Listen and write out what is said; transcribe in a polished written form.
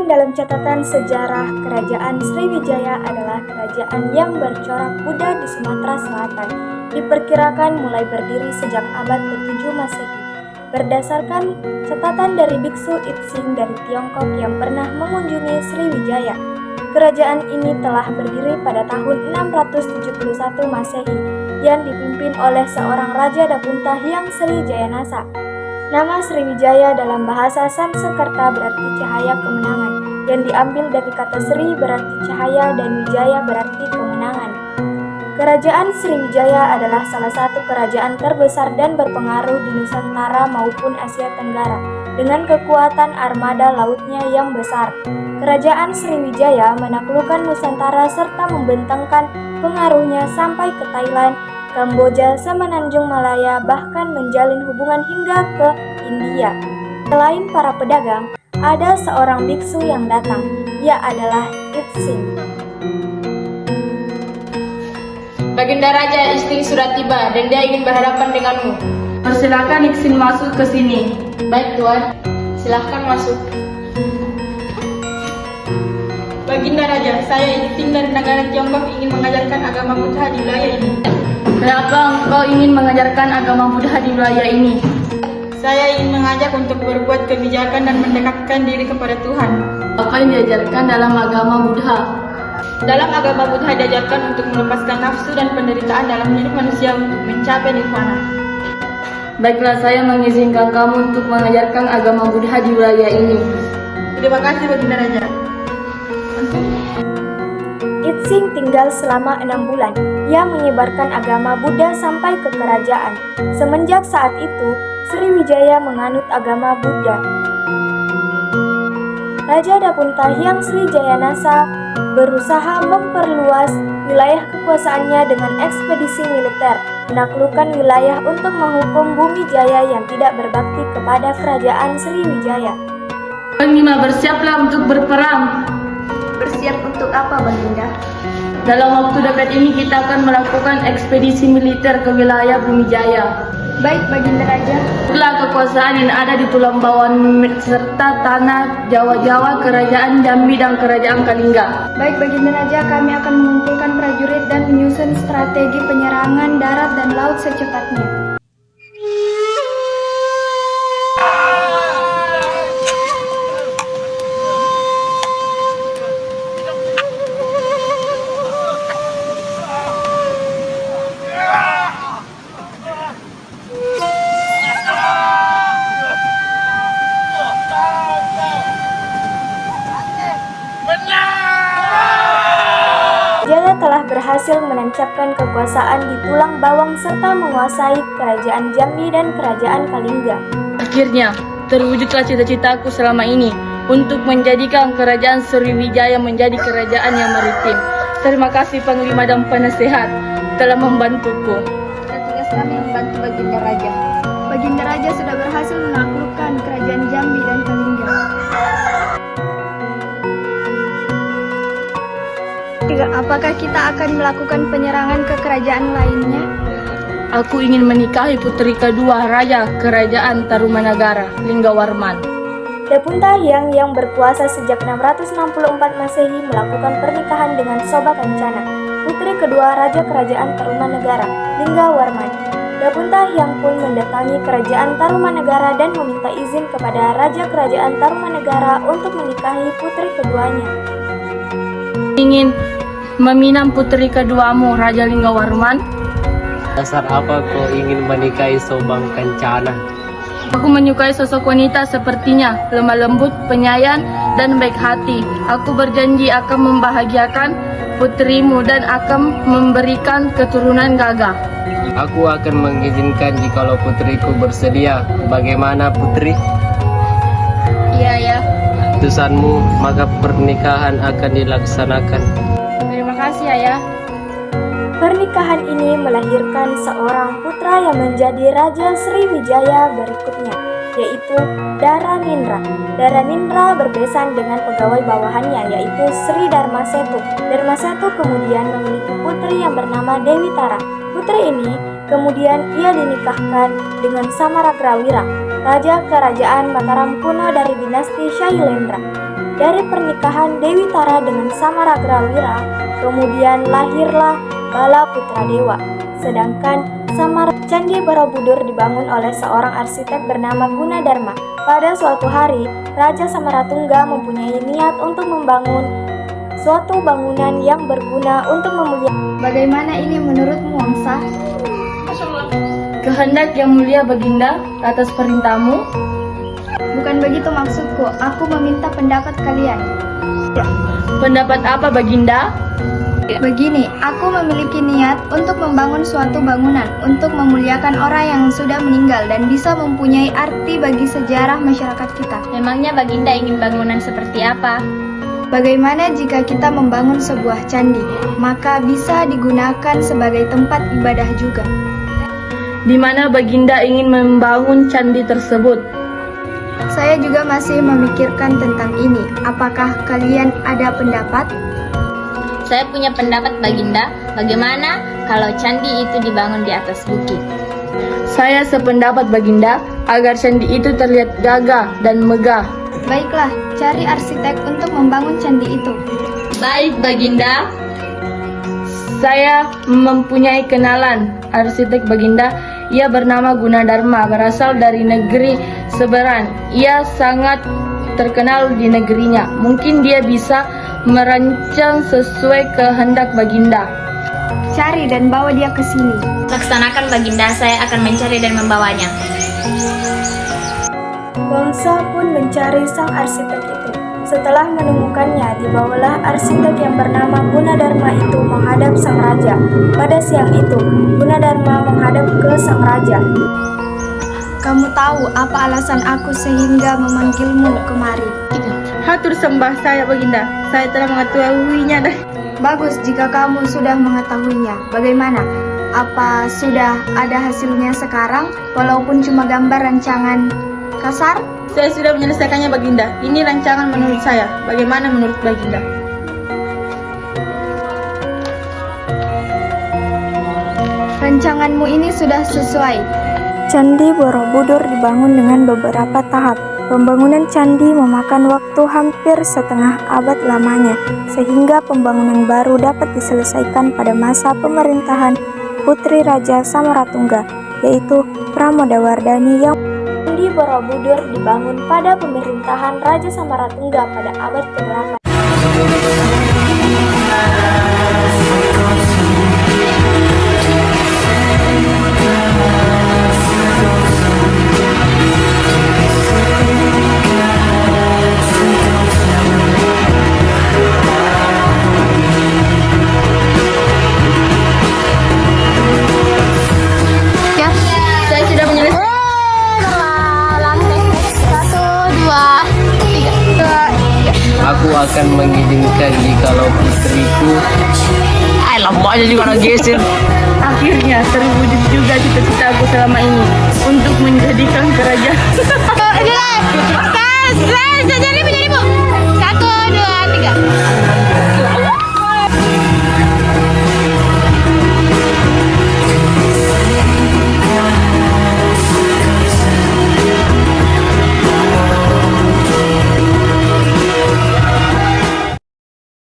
dalam catatan sejarah, Kerajaan Sriwijaya adalah kerajaan yang bercorak Buddha di Sumatera Selatan. Diperkirakan mulai berdiri sejak abad ke-7 Masehi. Berdasarkan catatan dari Biksu Itsing dari Tiongkok yang pernah mengunjungi Sriwijaya, kerajaan ini telah berdiri pada tahun 671 Masehi yang dipimpin oleh seorang Raja Dapunta Hyang Sri Jayanasa. Nama Sriwijaya dalam bahasa Sanskerta berarti cahaya kemenangan, yang diambil dari kata Sri berarti cahaya dan Wijaya berarti kemenangan. Kerajaan Sriwijaya adalah salah satu kerajaan terbesar dan berpengaruh di Nusantara maupun Asia Tenggara, dengan kekuatan armada lautnya yang besar. Kerajaan Sriwijaya menaklukkan Nusantara serta membentangkan pengaruhnya sampai ke Thailand, Kamboja, Semenanjung Malaya, bahkan menjalin hubungan hingga ke India. Selain para pedagang, ada seorang biksu yang datang. Ia adalah Itsing. Baginda Raja Itsing sudah tiba dan dia ingin berhadapan denganmu. Persilakan Itsing masuk ke sini. Baik Tuan, silahkan masuk. Baginda Raja, saya Itsing dari negara Tiongkok ingin mengajarkan agama Buddha di wilayah ini. Kenapa engkau ingin mengajarkan agama Buddha di wilayah ini? Saya ingin mengajak untuk berbuat kebijakan dan mendekatkan diri kepada Tuhan. Apa yang diajarkan dalam agama Buddha? Dalam agama Buddha diajarkan untuk melepaskan nafsu dan penderitaan dalam hidup manusia untuk mencapai nirvana. Baiklah, saya mengizinkan kamu untuk mengajarkan agama Buddha di wilayah ini. Terima kasih Baginda Raja. Itsing tinggal selama 6 bulan. Ia menyebarkan agama Buddha sampai ke kerajaan. Semenjak saat itu, Sriwijaya menganut agama Buddha. Raja Dapunta Hyang Sri Jayanasa berusaha memperluas wilayah kekuasaannya dengan ekspedisi militer, menaklukkan wilayah untuk menghukum Bumi Jaya yang tidak berbakti kepada kerajaan Sriwijaya. Panglima, bersiaplah untuk berperang. Bersiap untuk apa, Baginda? Dalam waktu dekat ini kita akan melakukan ekspedisi militer ke wilayah Bumi Jaya. Baik, Baginda Raja. Itulah kekuasaan yang ada di tulang bawaan serta tanah Jawa-Jawa, Kerajaan Jambi dan Kerajaan Kalingga. Baik, Baginda Raja, kami akan mengumpulkan prajurit dan menyusun strategi penyerangan darat dan laut secepatnya. Jaya telah berhasil menancapkan kekuasaan di tulang bawang serta menguasai kerajaan Jambi dan kerajaan Kalingga. Akhirnya, terwujudlah cita-citaku selama ini untuk menjadikan kerajaan Sriwijaya menjadi kerajaan yang maritim. Terima kasih Panglima dan Penasehat telah membantuku. Tugas kami membantu Baginda Raja. Baginda Raja sudah berhasil menaklukkan kerajaan Jambi dan Kalingga. Apakah kita akan melakukan penyerangan ke kerajaan lainnya? Aku ingin menikahi putri kedua Raja Kerajaan Tarumanagara, Linggawarman. Dapunta Hyang yang berkuasa sejak 664 Masehi melakukan pernikahan dengan Soba Kancana, putri kedua Raja Kerajaan Tarumanagara, Linggawarman. Dapunta Hyang pun mendatangi Kerajaan Tarumanagara dan meminta izin kepada Raja Kerajaan Tarumanagara untuk menikahi putri keduanya. Ingin meminang putri keduamu, Raja Linggawarman. Dasar apa kau ingin menikahi Sobang Kancana? Aku menyukai sosok wanita sepertinya, lemah lembut, penyayang, dan baik hati. Aku berjanji akan membahagiakan putrimu dan akan memberikan keturunan gagah. Aku akan mengizinkan jikalau putriku bersedia. Bagaimana putri? Iya ya. Keputusanmu, maka pernikahan akan dilaksanakan. Terima kasih Ayah. Pernikahan ini melahirkan seorang putra yang menjadi Raja Sriwijaya berikutnya, yaitu Dharanindra. Dharanindra berbesan dengan pegawai bawahannya, yaitu Sri Dharmasetu. Dharmasetu kemudian memiliki putri yang bernama Dewi Tara. Putri ini kemudian ia dinikahkan dengan Samarakrawira, Raja Kerajaan Mataram kuno dari dinasti Shailendra. Dari pernikahan Dewi Tara dengan Samaragrawira, kemudian lahirlah Bala Putra Dewa. Sedangkan Candi Borobudur dibangun oleh seorang arsitek bernama Gunadarma. Pada suatu hari, Raja Samaratungga mempunyai niat untuk membangun suatu bangunan yang berguna untuk memuliakan. Bagaimana ini menurutmu, Wangsa? Kehendak yang mulia Baginda, atas perintahmu. Bukan begitu maksudku, aku meminta pendapat kalian. Pendapat apa Baginda? Begini, aku memiliki niat untuk membangun suatu bangunan untuk memuliakan orang yang sudah meninggal dan bisa mempunyai arti bagi sejarah masyarakat kita. Memangnya Baginda ingin bangunan seperti apa? Bagaimana jika kita membangun sebuah candi, maka bisa digunakan sebagai tempat ibadah juga. Di mana Baginda ingin membangun candi tersebut? Saya juga masih memikirkan tentang ini. Apakah kalian ada pendapat? Saya punya pendapat Baginda, bagaimana kalau candi itu dibangun di atas bukit? Saya sependapat Baginda, agar candi itu terlihat gagah dan megah. Baiklah, cari arsitek untuk membangun candi itu. Baik Baginda. Saya mempunyai kenalan arsitek Baginda. Ia bernama Gunadarma, berasal dari negeri Seberan. Ia sangat terkenal di negerinya. Mungkin dia bisa merancang sesuai kehendak Baginda. Cari dan bawa dia ke sini. Laksanakan Baginda, saya akan mencari dan membawanya. Wangsa pun mencari sang arsitek itu. Setelah menemukannya, dibawalah arsitek yang bernama Gunadarma itu menghadap sang raja. Pada siang itu, Gunadarma menghadap ke sang raja. Kamu tahu apa alasan aku sehingga memanggilmu kemari? Hatur sembah saya Baginda, saya telah mengetahuinya. Bagus jika kamu sudah mengetahuinya. Bagaimana? Apa sudah ada hasilnya sekarang, walaupun cuma gambar rancangan kasar? Saya sudah menyelesaikannya Baginda. Ini rancangan menurut saya. Bagaimana menurut Baginda? Rancanganmu ini sudah sesuai. Candi Borobudur dibangun dengan beberapa tahap. Pembangunan candi memakan waktu hampir setengah abad lamanya, sehingga pembangunan baru dapat diselesaikan pada masa pemerintahan Putri Raja Samaratungga, yaitu Pramodawardhani. Yang Candi Borobudur dibangun pada pemerintahan Raja Samaratungga pada abad ke-8. Saya sudah menyelesaikan. Aku akan mengizinkan jikalau putriku. Lama aja juga nak geser. Akhirnya terwujud juga cita-citaku selama ini untuk menjadikan kerajaan.